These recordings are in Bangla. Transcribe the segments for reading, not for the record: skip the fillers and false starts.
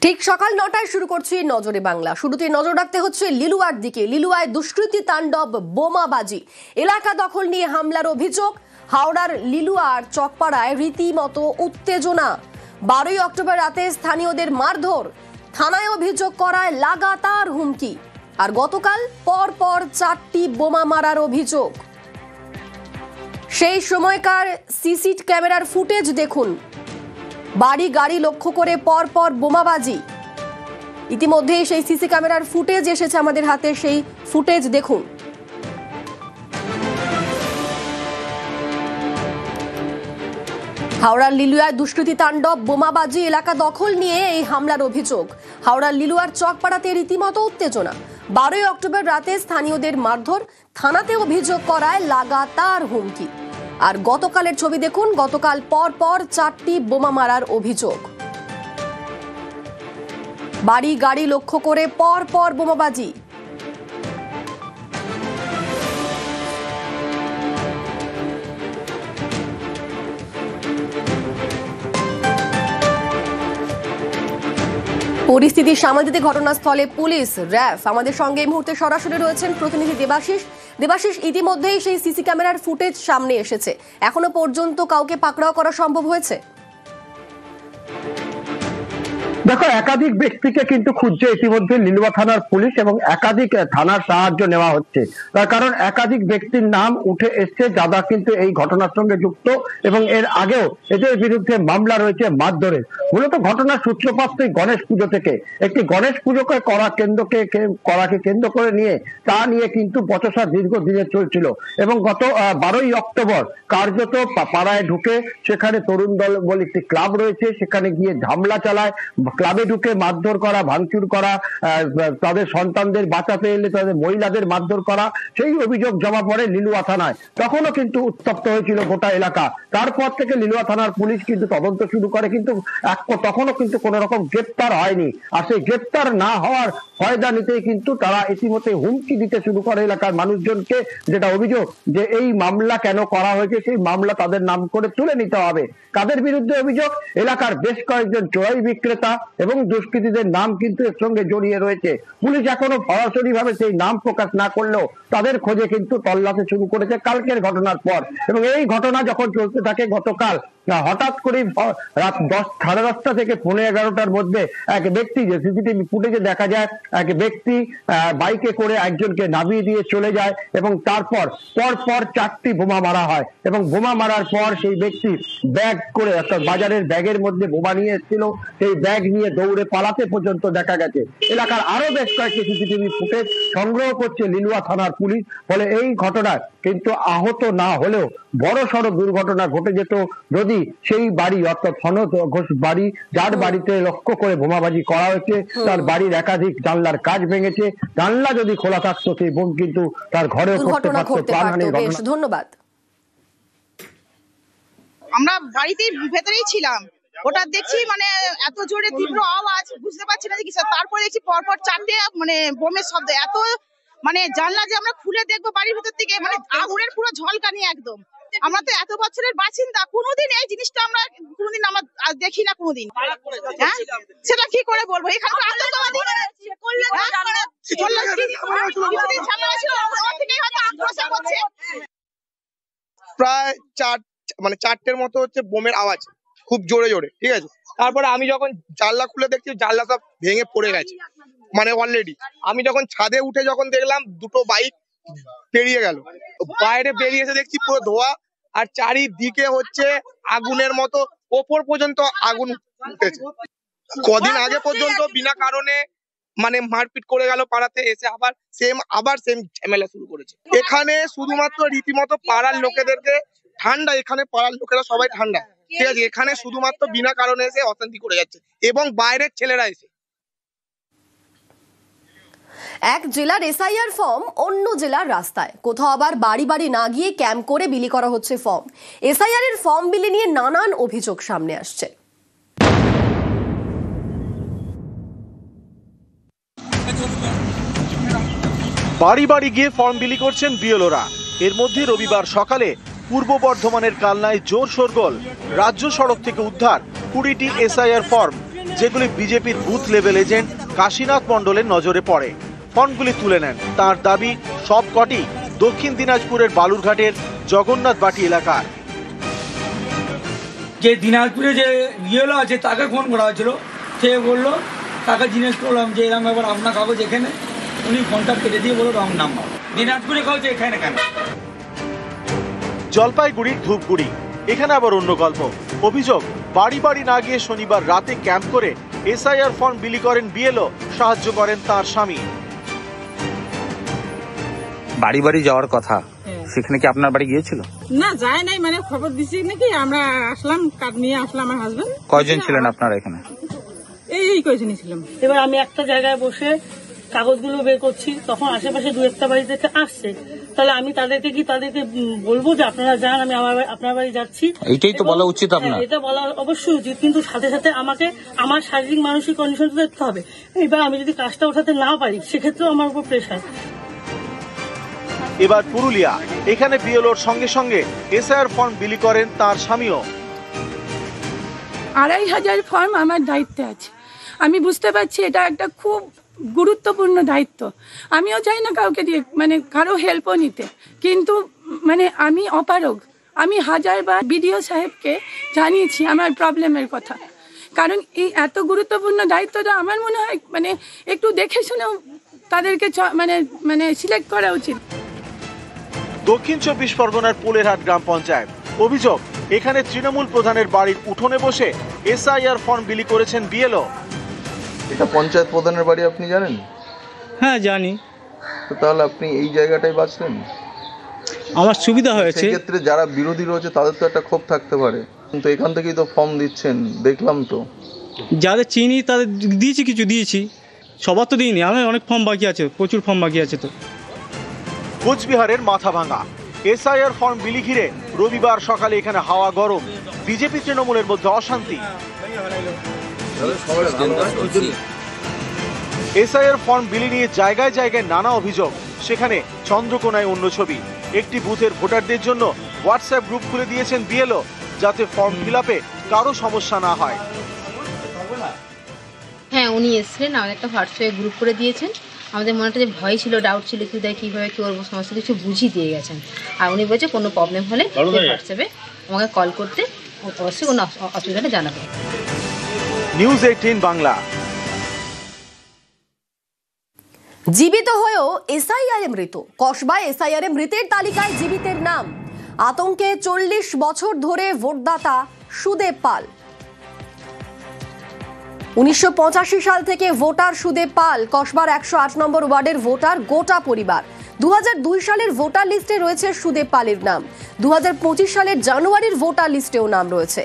ঠিক সকাল ৯টায় শুরু করছি নজরে বাংলা। শুরুতে নজর রাখতে হচ্ছে লিলুয়ার দিকে। লিলুয়ায় দুষ্কৃতী তাণ্ডব, বোমাবাজি, এলাকা দখল নিয়ে হামলার অভিযোগ। হাওড়ার লিলুয়ার চকপাড়ায় রীতিমতো উত্তেজনা। 12ই অক্টোবর রাতে স্থানীয়দের মারধর, থানায় অভিযোগ করায় লাগাতার হুমকি। আর গতকাল পরপর 4টি বোমা মারার অভিযোগ। সেই সময়কার সিসি ক্যামেরার ফুটেজ দেখুন। বাড়ি গাড়ি লক্ষ্য করে পরপর বোমাবাজি। ইতিমধ্যে সেই সিসি ক্যামেরার ফুটেজ এসেছে আমাদের হাতে, সেই ফুটেজ দেখুন। হাওড়ার লিলুয়ায় দুষ্কৃতী তাণ্ডব, বোমাবাজি, এলাকা দখল নিয়ে এই হামলার অভিযোগ। হাওড়ার লিলুয়ার চকপাড়াতে রীতিমতো উত্তেজনা। 12ই অক্টোবর রাতে স্থানীয়দের মারধর, থানাতে অভিযোগ করায় লাগাতার হুমকি। আর গতকালের ছবি দেখুন। গতকাল পরপর 4টি বোমা মারার অভিযোগ। বাড়ি গাড়ি লক্ষ্য করে পরপর বোমাবাজি। পরিস্থিতি সামাল দিতে ঘটনাস্থলে পুলিশ, র্যাব। আমাদের সঙ্গে এই মুহূর্তে সরাসরি রয়েছেন প্রতিনিধি দেবাশিস। দেবাশিস, ইতিমধ্যেই সেই সিসি ক্যামেরার ফুটেজ সামনে এসেছে। এখনো পর্যন্ত কাউকে পাকড়াও করা সম্ভব হয়েছে? দেখো, একাধিক ব্যক্তিকে কিন্তু খুঁজছে ইতিমধ্যে লিলুয়া থানার পুলিশ এবং একাধিক থানার সাহায্য নেওয়া হচ্ছে। তার কারণ একাধিক ব্যক্তির নাম উঠে এসছে যারা কিন্তু এই ঘটনার সঙ্গে যুক্ত এবং এর আগেও এদের বিরুদ্ধে মামলা রয়েছে মারধরের। মূলত ঘটনার সূত্রপাত গণেশ পুজো থেকে। একটি গণেশ পুজোকে করাকে কেন্দ্র করে নিয়ে তা নিয়ে কিন্তু বচসা দীর্ঘদিনে চলছিল এবং গত 12ই অক্টোবর কার্যত পাড়ায় ঢুকে সেখানে তরুণ দল বলে একটি ক্লাব রয়েছে, সেখানে গিয়ে হামলা চালায়। ক্লাবে ঢুকে মারধর করা, ভাঙচুর করা, তাদের সন্তানদের বাঁচাতে এলে তাদের মহিলাদের মারধর করা, সেই অভিযোগ জমা পড়ে লিলুয়া থানায়। তখনও কিন্তু উত্তপ্ত হয়েছিল গোটা এলাকা। তারপর থেকে লিলুয়া থানার পুলিশ কিন্তু তদন্ত শুরু করে, কিন্তু তখনও কিন্তু কোন রকম গ্রেপ্তার হয়নি। আর সেই গ্রেপ্তার না হওয়ার ফয়দা নিতেই কিন্তু তারা ইতিমধ্যে হুমকি দিতে শুরু করে এলাকার মানুষজনকে। যেটা অভিযোগ যে এই মামলা কেন করা হয়েছে, সেই মামলা তাদের নাম করে তুলে নিতে হবে। কাদের বিরুদ্ধে অভিযোগ? এলাকার বেশ কয়েকজন চোরাই বিক্রেতা এবং দুষ্কৃতীদের নাম কিন্তু এর সঙ্গে জড়িয়ে রয়েছে। পুলিশ এখনো সরাসরি ভাবে সেই নাম প্রকাশ না করলেও তাদের খোঁজে কিন্তু তল্লাশি শুরু করেছে কালকের ঘটনার পর। এবং এই ঘটনা যখন চলতে থাকে, গতকাল হঠাৎ করে রাত 10:30 থেকে 11:30টার মধ্যে এক ব্যক্তি, যে সিসিটিভি ফুটেজে দেখা যায়, এক ব্যক্তি বাইকে করে একজনকে নামিয়ে দিয়ে চলে যায় এবং তারপর পরপর 4টি বোমা মারা হয়। এবং বোমা মারার পর সেই ব্যক্তি ব্যাগ করে, অর্থাৎ বাজারের ব্যাগের মধ্যে বোমা নিয়ে এসেছিল, সেই ব্যাগ নিয়ে দৌড়ে পালাতে পর্যন্ত দেখা গেছে। এলাকার আরো বেশ কয়েকটি সিসিটিভি ফুটেজ সংগ্রহ করছে লিলুয়া থানার পুলিশ। ফলে এই ঘটনায় কিন্তু আহত না হলেও বড়সড় দুর্ঘটনা ঘটে যেত যদি সেই বাড়ি, অর্থাৎ সনদ ঘোষ বাড়ি, যার বাড়িতে লক্ষ্য করে বোমাবাজি করা হয়েছে, তার বাড়ির একাধিক জানলার কাঁচ ভেঙেছে। জানলা যদি খোলা থাকতো সেই বোম কিন্তু তার ঘরেও করতে পারতো, প্রাণহানির ঘটনা। ধন্যবাদ। আমরা বাড়িতেই ভেতরেই ছিলাম, ওটা দেখছি মানে এত জোরে তীব্র আওয়াজ, বুঝতে পারছি না যে কি। তারপরে দেখছি পরপর 4টে মানে বোমের শব্দ, এত মানে জানলা যে আমরা খুলে দেখবো বাড়ির ভিতর থেকে, মানে আগুনের পুরো ঝলকানি একদম। আমরা তো এত বছরের বাসিন্দা, কোনোদিন এই জিনিসটা আমরা কোনোদিন আমরা দেখি না কোনোদিন। হ্যাঁ, সেটা কি করে বলবো? এখানে প্রায় 4টের মতো হচ্ছে বোমের আওয়াজ, খুব জোরে জোরে, ঠিক আছে। তারপরে আমি যখন জানলা খুলে দেখছি, জানলা সব ভেঙে পড়ে গেছে মানে অলরেডি। আমি যখন ছাদে উঠে যখন দেখলাম, 2টো বাইক পেরিয়ে গেল, বাইরে বেরিয়ে এসে দেখছি পুরো ধোঁয়া, আর চারিদিকে হচ্ছে আগুনের মতো, ওপর পর্যন্ত আগুন উঠেছে। কদিন আগে পর্যন্ত বিনা কারণে মানে মারপিট করে গেল পাড়াতে, এসে আবার সেম ঝামেলা শুরু করেছে। এখানে শুধুমাত্র রীতিমতো পাড়ার লোকেদেরকে ঠান্ডা, এখানে পাড়ার লোকেরা সবাই ঠান্ডা, ঠিক আছে। এখানে শুধুমাত্র বিনা কারণে এসে অশান্তি করে যাচ্ছে এবং বাইরের ছেলেরা এসে। এক জেলার এসআইআর ফর্ম অন্য জেলার রাস্তায়, কোথাও আবার বাড়ি বাড়ি না গিয়ে ক্যাম্প করে বিলি করা হচ্ছে ফর্ম। এসআইআর এর ফর্ম বিলি নিয়ে নানান অভিযোগ সামনে আসছে। বাড়ি বাড়ি গিয়ে ফর্ম বিলি করছেন বিএলওরা। এর মধ্যে রবিবার সকালে পূর্ব বর্ধমানের কালনায় জোর শোরগোল। রাজ্য সড়ক থেকে উদ্ধার 20টি এসআইআর ফর্ম। যেগুলি বিজেপির বুথ লেভেল এজেন্ট কাশীনাথ মণ্ডলের নজরে পড়ে। ফর্মগুলি তুলে নেন। তার দাবি সবকটি দক্ষিণ দিনাজপুরের বালুরঘাটের জগন্নাথ বাটি এলাকার। যে দিনাজপুরে যে ইয়েলো আছে তাকে ফোন করা হয়েছিল, সে বললো, তাকে জিজ্ঞেস করলাম যে এরকম ব্যাপার আপনার কাগজ এখানে, উনি ফোনটা কেটে দিয়ে বললো রং নাম্বার। দিনাজপুরে কাগজ এখানে কেন? জলপাইগুড়ির ধূপগুড়ি, এখানে আবার অন্য গল্প। অভিযোগ, বাড়ি বাড়ি না গিয়ে শনিবার রাতে ক্যাম্প করে এসআইআর ফর্ম বিলি করেন বিএলও, সাহায্য করেন তার স্বামী। বাড়ি বাড়ি যাওয়ার কথা, সেখানে কি আপনার বাড়ি গিয়েছিল? না, যায় নাই, মানে খবর দিছি নাকি, আমরা আসলাম, কার্ড নিয়ে আসলাম আমার হাজবেন্ড। কয়জন ছিলেন আপনারা এখানে? এই কয়জনই ছিলাম। এবার আমি একটা জায়গায় বসে কাগজগুলো বের করছি, তখন আশেপাশে দু একটা বাড়ি থেকে আসছে, তাহলে আমি তাদেরকে বলবো যে আপনারা যান, আমি আপনার বাড়ি যাচ্ছি। এইটাই তো বলা উচিত আপনার। এটা বলা অবশ্যই উচিত, কিন্তু সাথে সাথে আমাকে আমার শারীরিক মানসিক কন্ডিশন তো দেখতে হবে। এবার আমি যদি কাজটা ওঠাতে না পারি, সেক্ষেত্রেও আমার উপর প্রেশার। এবার পুরুলিয়া, এখানে বিএলওর সঙ্গে সঙ্গে এসআইআর ফর্ম বিলি করেন তার স্বামীও। 2500 ফর্ম আমার দায়িত্বে আছে। আমি বুঝতে পারছি এটা একটা খুব গুরুত্বপূর্ণ দায়িত্ব। আমিও চাই না কাউকে দিয়ে মানে কারো হেল্পও নিতে, কিন্তু মানে আমি অপারগ। আমি হাজারবার বিডিও সাহেবকে জানিয়েছি আমার প্রবলেমের কথা, কারণ এই এত গুরুত্বপূর্ণ দায়িত্বটা আমার মনে হয় মানে একটু দেখে শুনেও তাদেরকে মানে সিলেক্ট করা উচিত। দক্ষিণ 24 পরগনার পোলেরহাট গ্রাম পঞ্চায়েত, অভিযোগ, এখানে তৃণমূল প্রধানের বাড়ির উঠোনে বসে এসআইআর ফর্ম বিলি করেছেন বিএলও। এটা পঞ্চায়েত প্রধানের বাড়ি, আপনি জানেন? হ্যাঁ জানি। তো তাহলে আপনি এই জায়গাটাই বাঁচলেন? আমার সুবিধা হয়েছে। সেক্ষেত্রে যারা বিরোধী রয়েছে তাদের তো একটা ক্ষোভ থাকতে পারে, কিন্তু এখান থেকেই তো ফর্ম দিচ্ছেন, দেখলাম তো। যাদের চিনি তাদের দিয়েছি, কিছু দিয়েছি, সবার তো দিইনি। আমার অনেক ফর্ম বাকি আছে, প্রচুর ফর্ম বাকি আছে। তো কোচবিহারের মাথাভাঙা, এসআইআর ফর্ম বিলি ঘিরে রবিবার সকালে এখানে হাওয়া গরম। বিজেপি তৃণমূলের মধ্যে অশান্তি। এসআইআর ফর্ম বিলি নিয়ে জায়গায় জায়গায় নানা অভিযোগ। সেখানে চন্দ্রকোনায় অন্য ছবি। একটি বুথের ভোটারদের জন্য হোয়াটসঅ্যাপ গ্রুপ খুলে দিয়েছেন বিএলও, যাতে ফর্ম ফিল আপে কারো সমস্যা না হয়। হ্যাঁ, উনি এসেছিলেন, আমাদের একটা হোয়াটসঅ্যাপ গ্রুপ করে দিয়েছেন। আমাদের মনে একটা যে ভয় ছিল, ডাউট ছিল, কীভাবে কী করবো, সমস্ত কিছু বুঝিয়ে দিয়ে গেছেন। আর উনি বলছে কোনো প্রবলেম হলে হোয়াটসঅ্যাপে আমাকে কল করতে, অবশ্যই কোনো অসুবিধাটা জানাবে। নিউজ 18 বাংলা। জীবিত হয়েও এসআইআর মৃত, কসবায় এসআইআর মৃতের তালিকায় জীবিতের নাম। আতঙ্কে 40 বছর ধরে ভোটদাতা সুদেব পাল। 1985 সাল থেকে ভোটার সুদেব পাল কসবার 108 নম্বর ওয়ার্ডের ভোটার গোটা পরিবার। 2002 সালের ভোটার লিস্টে রয়েছে সুদেব পালের নাম। 2025 সালের জানুয়ারির ভোটার লিস্টেও নাম রয়েছে।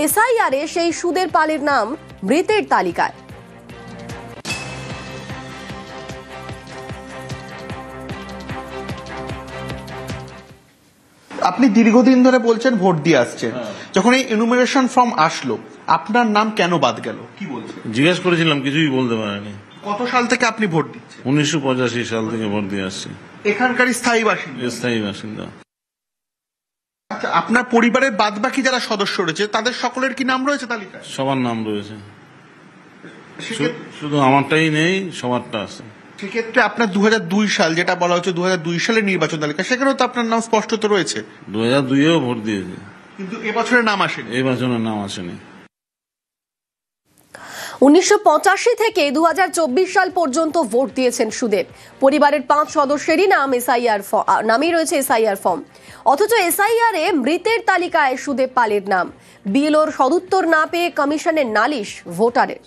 এসআইআরে সেই সুদেব পালের নাম মৃতের তালিকায়। আপনি দীর্ঘদিন ধরে বলছেন ভোট দিয়ে আসছেন, যখন এই এনুমারেশন ফর্ম আসলো আপনার নাম কেন বাদ গেল, কি বলছেন? জিজ্ঞেস করেছিলাম, কিছুই বলতে পারেনি। কত সাল থেকে আপনি ভোট দিচ্ছেন? 1985 সাল থেকে ভোট দিয়ে আসছি। এখানকার স্থায়ী বাসিন্দা? স্থায়ী বাসিন্দা। আচ্ছা, আপনার পরিবারের বাদবাকি যারা সদস্য রয়েছে তাদের সকলের কি নাম রয়েছে তালিকায়? সবার নাম রয়েছে, শুধু আমারটাই নেই, সবারটা আছে। সেক্ষেত্রে আপনার 2002 সাল, যেটা বলা হচ্ছে 2002 সালের নির্বাচন তালিকা, সেখানেও তো আপনার নাম স্পষ্টত রয়েছে। 2002-এও ভোট দিয়েছে, কিন্তু এবছরের নাম আসেনি। এবছরের নাম আসেনি। 1985 থেকে 2024 সাল পর্যন্ত ভোট দিয়েছেন সুদেব। পরিবারের 5 সদস্যেরই নাম এসআইআর নামেই রয়েছে এসআইআর ফর্ম, অথচ এসআইআর এ মৃতের তালিকায় সুদেব পালের নাম। বিএলওর সদুত্তর না পেয়ে কমিশনের নালিশ ভোটারের।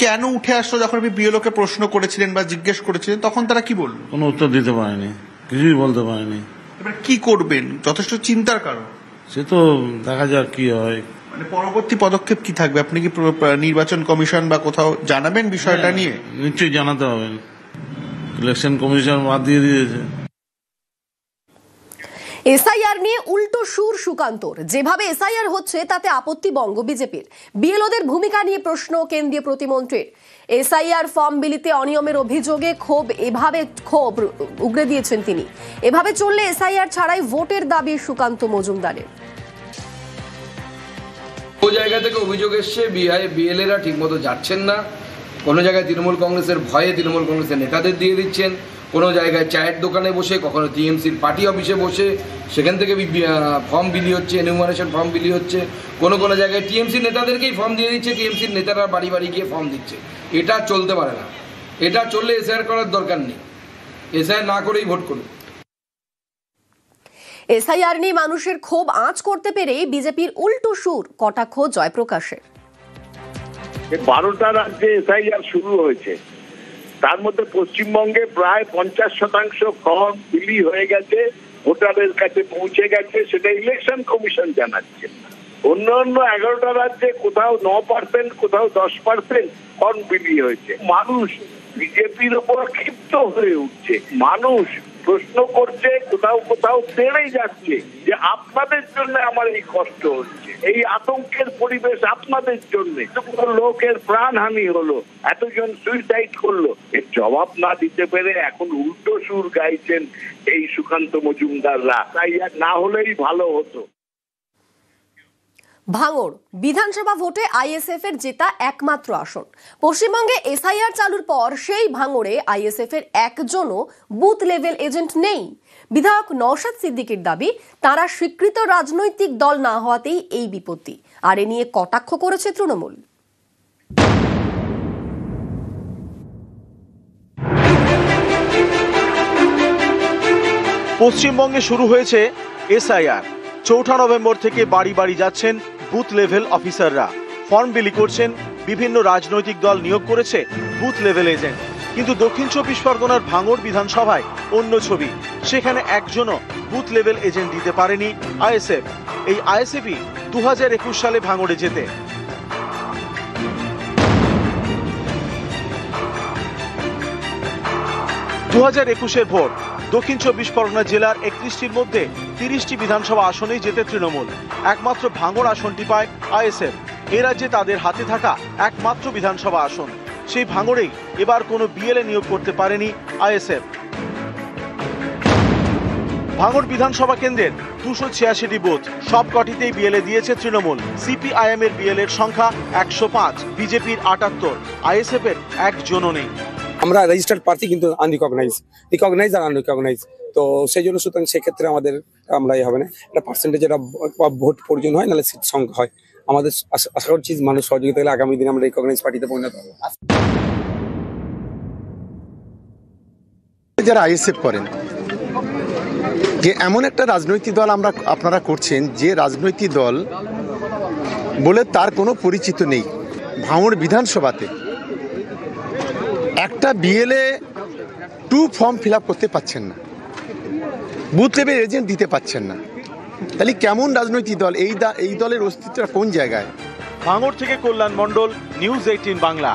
কেন উঠে আসলো? যখন আপনি বিএলওকে প্রশ্ন করেছিলেন বা জিজ্ঞেস করেছিলেন, তখন তারা কি বলল? কোনো উত্তর দিতে পারেনি, কিছুই বলতে পারেনি। এবার কি করবেন? যথেষ্ট চিন্তার কারণ। সে তো দেখা যাক কি হয়। মানে পরবর্তী পদক্ষেপ কি থাকবে? আপনি কি নির্বাচন কমিশন বা কোথাও জানাবেন বিষয়টা নিয়ে? নিশ্চয়ই জানাতে হবে, ইলেকশন কমিশন বাদ দিয়ে দিয়েছে। এসআইআর নিয়ে উল্টো সুর সুকান্তর। যেভাবে এসআইআর হচ্ছে তাতে আপত্তি বঙ্গ বিজেপির। বিএলওদের ভূমিকা নিয়ে প্রশ্ন কেন্দ্রীয় প্রতিমন্ত্রীর। এসআইআর ফর্ম বিলিতে অনিয়মের অভিযোগে ক্ষোভ উগরে দিয়েছেন তিনি। এভাবে চললে এসআইআর ছাড়াই ভোটের দাবি সুকান্ত মজুমদারের। ও জায়গা থেকে অভিযোগ এসছে বিএলএরা ঠিকমতো যাচ্ছেন না, কোনো জায়গায় তৃণমূল কংগ্রেসের ভয়ে তৃণমূল কংগ্রেসের নেতাদের দিয়ে দিচ্ছেন, কোনো জায়গায় চায়ের দোকানে বসে, কখনো টিএমসির পার্টি অফিসে বসে সেখান থেকে ফর্ম বিলি হচ্ছে, এনুমারেশন ফর্ম বিলি হচ্ছে, কোনো কোনো জায়গায় টিএমসির নেতাদেরকেই ফর্ম দিয়ে দিচ্ছে, টিএমসির নেতারা বাড়ি বাড়ি গিয়ে ফর্ম দিচ্ছে। এটা চলতে পারে না, এটা চললে এসআইআর করার দরকার নেই, এসআইআর না করেই ভোট করুন। এসআইআর নিয়ে মানুষের ক্ষোভ আঁচ করতে পেরে বিজেপির উল্টো সুর, কটাক্ষ জয়প্রকাশের। 12টা রাজ্যে এসআইআর শুরু হয়েছে, তার মধ্যে পশ্চিমবঙ্গে প্রায় 50% ফর্ম বিলি হয়ে গেছে, ভোটারের কাছে পৌঁছে গেছে, সেটা ইলেকশন কমিশন জানাচ্ছে। অন্যান্য 11টা রাজ্যে কোথাও 9%, কোথাও 10% ফর্ম বিলি হয়েছে। মানুষ বিজেপির উপর ক্ষিপ্ত হয়ে উঠছে, মানুষ প্রশ্ন করছে, কোথাও কোথাও তেড়ে যাচ্ছে যে আপনাদের জন্য আমার এই কষ্ট হচ্ছে, এই আতঙ্কের পরিবেশ আপনাদের জন্য, লোকের প্রাণহানি হলো, এতজন সুইসাইড করলো, এর জবাব না দিতে পেরে এখন উল্টো সুর গাইছেন এই সুকান্ত মজুমদাররা। তাই আর না হলেই ভালো হতো। ভাঙড় বিধানসভা ভোটে আইএসএফ এর জেতা একমাত্র আসন। পশ্চিমবঙ্গে এসআইআর চালুর পর সেই ভাঙড়ে আইএসএফ এর একজনও বুথ লেভেল এজেন্ট নেই। বিধায়ক নওশাদ সিদ্দিকীর দাবি, তারা স্বীকৃত রাজনৈতিক দল না হওয়াতেই এই বিপত্তি। আর এ নিয়ে কটাক্ষ করেছে তৃণমূল। পশ্চিমবঙ্গে শুরু হয়েছে এসআইআর। 4 নভেম্বর থেকে বাড়ি বাড়ি যাচ্ছেন বুথ লেভেল অফিসাররা, ফর্ম বিলি করছেন। বিভিন্ন রাজনৈতিক দল নিয়োগ করেছে বুথ লেভেল এজেন্ট। কিন্তু দক্ষিণ 24 পরগনার ভাঙড় বিধানসভায় অন্য ছবি। সেখানে একজনও বুথ লেভেল এজেন্ট দিতে পারেনি আইএসএফ। এই আইএসএফই 2021 সালে ভাঙড়ে জেতে। এর ভোট দক্ষিণ 24 পরগনা জেলার 31টির মধ্যে 30টি বিধানসভা আসনেই জেতে তৃণমূল। একমাত্র ভাঙড় আসনটি পায় আইএসএফ। এ রাজ্যে তাদের হাতে থাকা একমাত্র বিধানসভা আসন। সেই ভাঙড়েই এবার কোনো বিএলএ নিয়োগ করতে পারেনি আইএসএফ। ভাঙড় বিধানসভা কেন্দ্রের 286টি বুথ, সব কটিতেই বিএলএ দিয়েছে তৃণমূল। সিপিআইএম এর বিএলএর সংখ্যা 105, বিজেপির 78, আইএসএফ এর একজনও নেই। আমরা রেজিস্টার্ড প্রার্থী কিন্তু রিকগনাইজ আর আনরিকগনাইজ, তো সেই জন্য সুতরাং সেক্ষেত্রে আমরা হবে না, একটা পার্সেন্টেজ ভোট প্রয়োজন হয়, নাহলে সিট সংখ্যা হয়। আমাদের আশা করছি মানুষ সহযোগিতা হলে আগামী দিনে আমরা রিকগনাইজ পার্টিতে পরিণত হবো। যারা আইএসএফ করেন, যে এমন একটা রাজনৈতিক দল আপনারা করছেন, যে রাজনৈতিক দল বলে তার কোনো পরিচিত নেই। ভাঙড় বিধানসভাতে একটা বিএলএ 2 ফর্ম ফিল আপ করতে পারছেন না, বুথ লেভেল এজেন্ট দিতে পারছেন না, তাহলে কেমন রাজনৈতিক দল? এই দলের অস্তিত্বটা কোন জায়গায়? ভাঙড় থেকে কল্যাণ মণ্ডল, নিউজ 18 বাংলা।